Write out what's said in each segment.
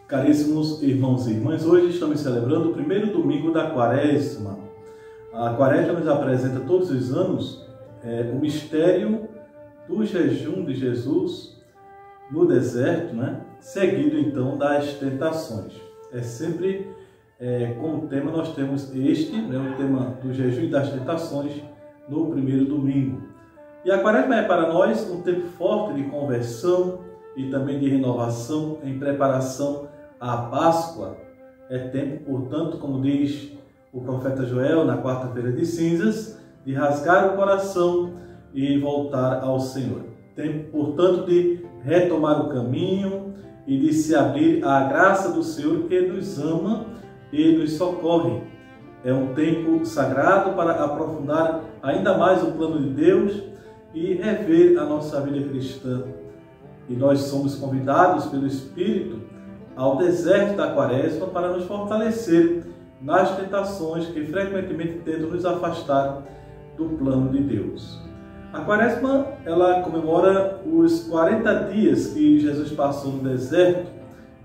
Caríssimos irmãos e irmãs, hoje estamos celebrando o primeiro domingo da Quaresma. A Quaresma nos apresenta todos os anos o mistério do jejum de Jesus no deserto, seguido então das tentações. Sempre como tema nós temos o tema do jejum e das tentações no primeiro domingo. E a Quaresma é para nós um tempo forte de conversão e também de renovação em preparação à Páscoa. É tempo, portanto, como diz o profeta Joel na quarta-feira de cinzas, de rasgar o coração e voltar ao Senhor. Tempo, portanto, de retomar o caminho e de se abrir à graça do Senhor que nos ama e nos socorre. É um tempo sagrado para aprofundar ainda mais o plano de Deus e rever a nossa vida cristã. E nós somos convidados pelo Espírito ao deserto da Quaresma para nos fortalecer nas tentações que frequentemente tentam nos afastar do plano de Deus. A Quaresma, ela comemora os 40 dias que Jesus passou no deserto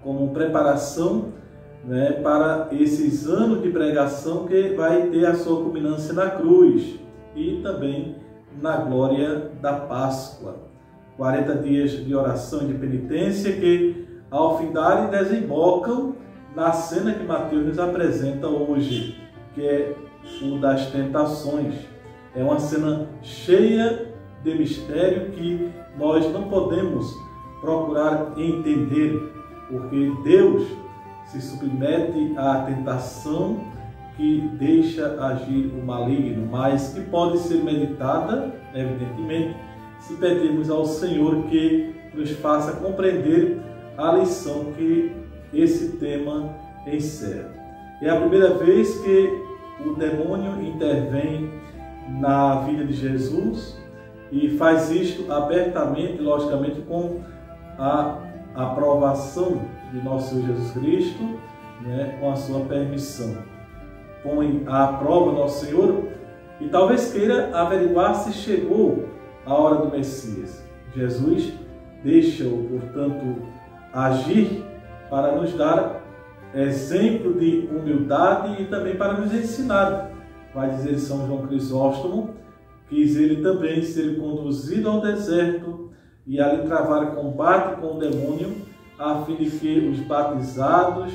como preparação para esses anos de pregação que vai ter a sua culminância na cruz e também na glória da Páscoa. 40 dias de oração e de penitência que, ao findar, desembocam na cena que Mateus nos apresenta hoje, que é o das tentações. É uma cena cheia de mistério que nós não podemos procurar entender, porque Deus se submete à tentação que deixa agir o maligno, mas que pode ser meditada, evidentemente, se pedirmos ao Senhor que nos faça compreender a lição que esse tema encerra. É a primeira vez que o demônio intervém na vida de Jesus e faz isto abertamente, logicamente, com a aprovação de nosso Senhor Jesus Cristo, com a sua permissão. Põe à prova nosso Senhor e talvez queira averiguar se chegou a hora do Messias. Jesus deixa-o, portanto, agir para nos dar exemplo de humildade e também para nos ensinar. Vai dizer São João Crisóstomo, quis ele também ser conduzido ao deserto e ali travar combate com o demônio, a fim de que os batizados,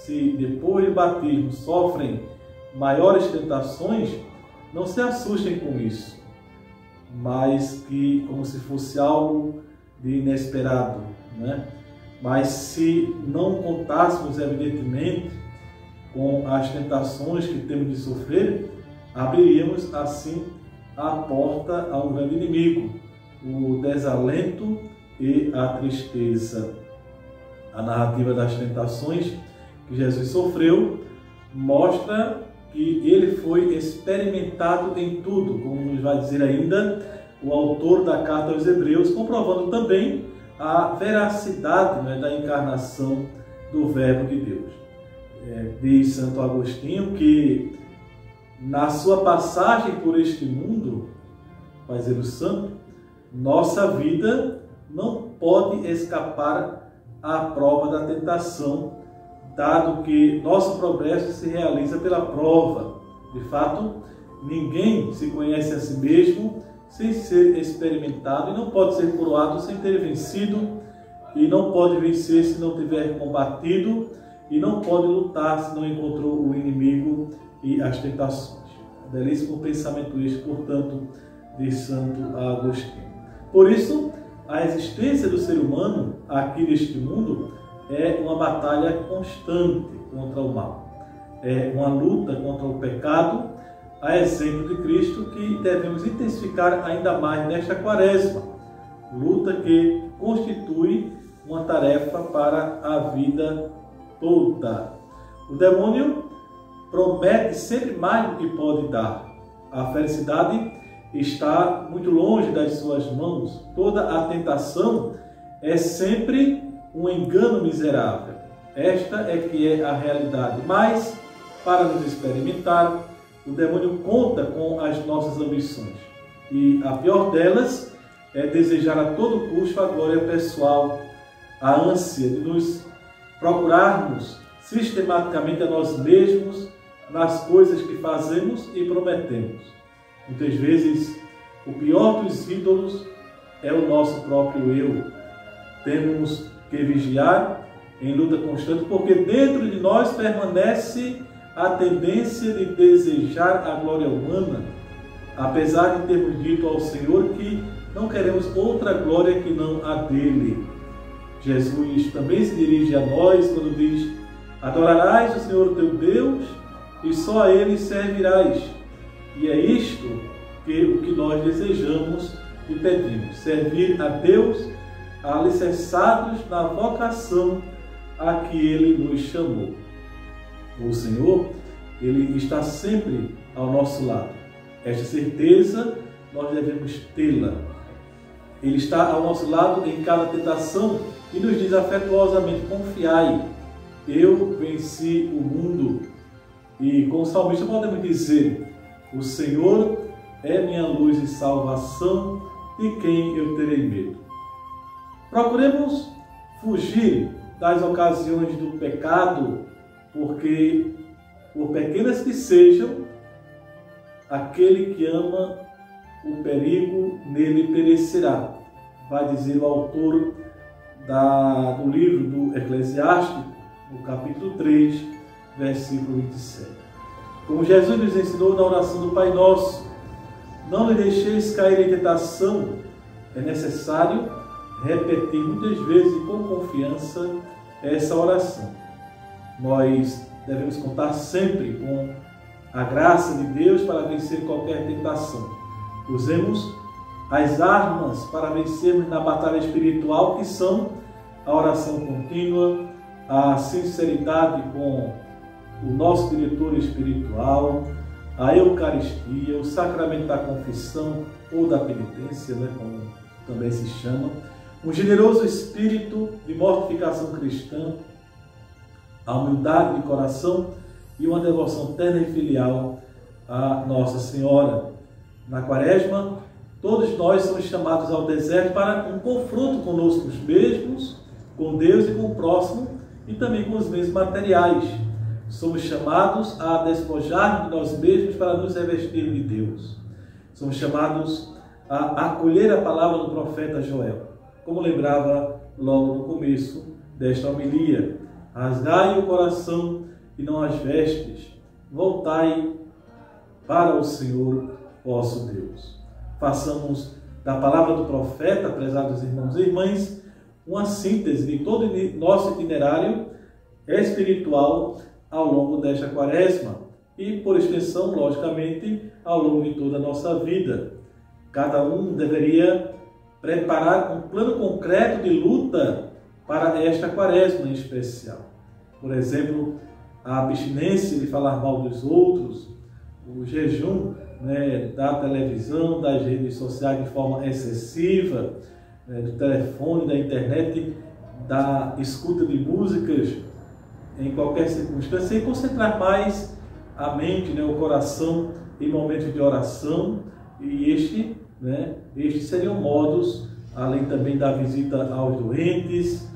se depois de batismo sofrem maiores tentações, não se assustem com isso, mas que como se fosse algo de inesperado, Mas se não contássemos, evidentemente, com as tentações que temos de sofrer, abriríamos assim a porta a um grande inimigo, o desalento e a tristeza. A narrativa das tentações que Jesus sofreu mostra que ele foi experimentado em tudo, como nos vai dizer ainda o autor da carta aos Hebreus, comprovando também a veracidade da encarnação do Verbo de Deus. Diz Santo Agostinho que na sua passagem por este mundo, vai dizer o santo, nossa vida não pode escapar à prova da tentação, dado que nosso progresso se realiza pela prova. De fato, ninguém se conhece a si mesmo sem ser experimentado, e não pode ser coroado sem ter vencido, e não pode vencer se não tiver combatido, e não pode lutar se não encontrou o inimigo e as tentações. Belíssimo pensamento este, portanto, de Santo Agostinho. Por isso, a existência do ser humano aqui neste mundo é uma batalha constante contra o mal. É uma luta contra o pecado, a exemplo de Cristo, que devemos intensificar ainda mais nesta Quaresma. Luta que constitui uma tarefa para a vida toda. O demônio promete sempre mais do que pode dar. A felicidade está muito longe das suas mãos. Toda a tentação é sempre um engano miserável. Esta é que é a realidade. Mas, para nos experimentar, o demônio conta com as nossas ambições. E a pior delas é desejar a todo custo a glória pessoal, a ânsia de nos procurarmos sistematicamente a nós mesmos nas coisas que fazemos e prometemos. Muitas vezes, o pior dos ídolos é o nosso próprio eu. Temos que vigiar em luta constante, porque dentro de nós permanece a tendência de desejar a glória humana, apesar de termos dito ao Senhor que não queremos outra glória que não a dele. Jesus também se dirige a nós quando diz: adorarás o Senhor teu Deus e só a Ele servirás. E é isto o que nós desejamos e pedimos: servir a Deus alicerçados na vocação a que Ele nos chamou. O Senhor, Ele está sempre ao nosso lado. Esta certeza nós devemos tê-la. Ele está ao nosso lado em cada tentação e nos diz afetuosamente: confiai, eu venci o mundo. E com o salmista podemos dizer: o Senhor é minha luz e salvação, de quem eu terei medo. Procuremos fugir das ocasiões do pecado, porque, por pequenas que sejam, aquele que ama o perigo nele perecerá. Vai dizer o autor do livro do Eclesiástico, no capítulo 3, versículo 27. Como Jesus nos ensinou na oração do Pai Nosso: não lhe deixeis cair em tentação. É necessário repetir muitas vezes e com confiança essa oração. Nós devemos contar sempre com a graça de Deus para vencer qualquer tentação. Usemos as armas para vencermos na batalha espiritual, que são a oração contínua, a sinceridade com o nosso diretor espiritual, a Eucaristia, o sacramento da confissão ou da penitência, como também se chama, um generoso espírito de mortificação cristã, a humildade de coração e uma devoção terna e filial à Nossa Senhora. Na Quaresma, todos nós somos chamados ao deserto para um confronto conosco mesmos, com Deus e com o próximo, e também com os bens materiais. Somos chamados a despojar de nós mesmos para nos revestir de Deus. Somos chamados a acolher a palavra do profeta Joel, como lembrava logo no começo desta homilia: rasgai o coração e não as vestes, voltai para o Senhor vosso Deus. Façamos da palavra do profeta, prezados irmãos e irmãs, uma síntese de todo o nosso itinerário espiritual ao longo desta Quaresma e, por extensão, logicamente, ao longo de toda a nossa vida. Cada um deveria preparar um plano concreto de luta para esta Quaresma em especial. Por exemplo, a abstinência de falar mal dos outros, o jejum da televisão, das redes sociais de forma excessiva, do telefone, da internet, da escuta de músicas em qualquer circunstância, e concentrar mais a mente, o coração em momentos de oração. E estes seriam modos, além também da visita aos doentes,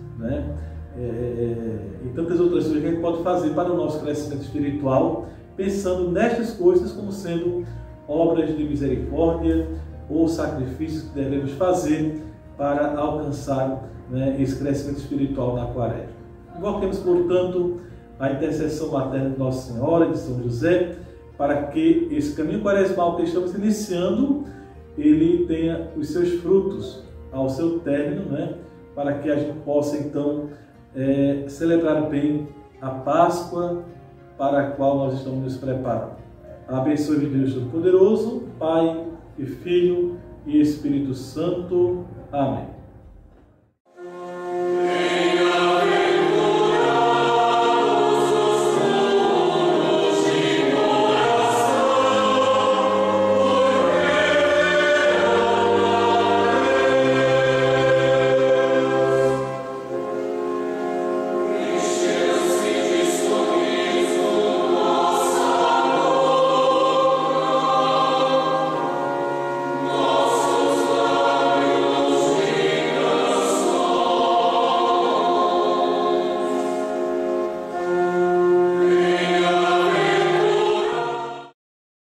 e tantas outras coisas que a gente pode fazer para o nosso crescimento espiritual, pensando nestas coisas como sendo obras de misericórdia ou sacrifícios que devemos fazer para alcançar esse crescimento espiritual na Quaresma. Invoquemos, portanto, a intercessão materna de Nossa Senhora, de São José, para que esse caminho quaresmal que estamos iniciando, ele tenha os seus frutos ao seu término, para que a gente possa, então, celebrar bem a Páscoa para a qual nós estamos nos preparando. Abençoe Deus Todo-Poderoso, Pai e Filho e Espírito Santo. Amém.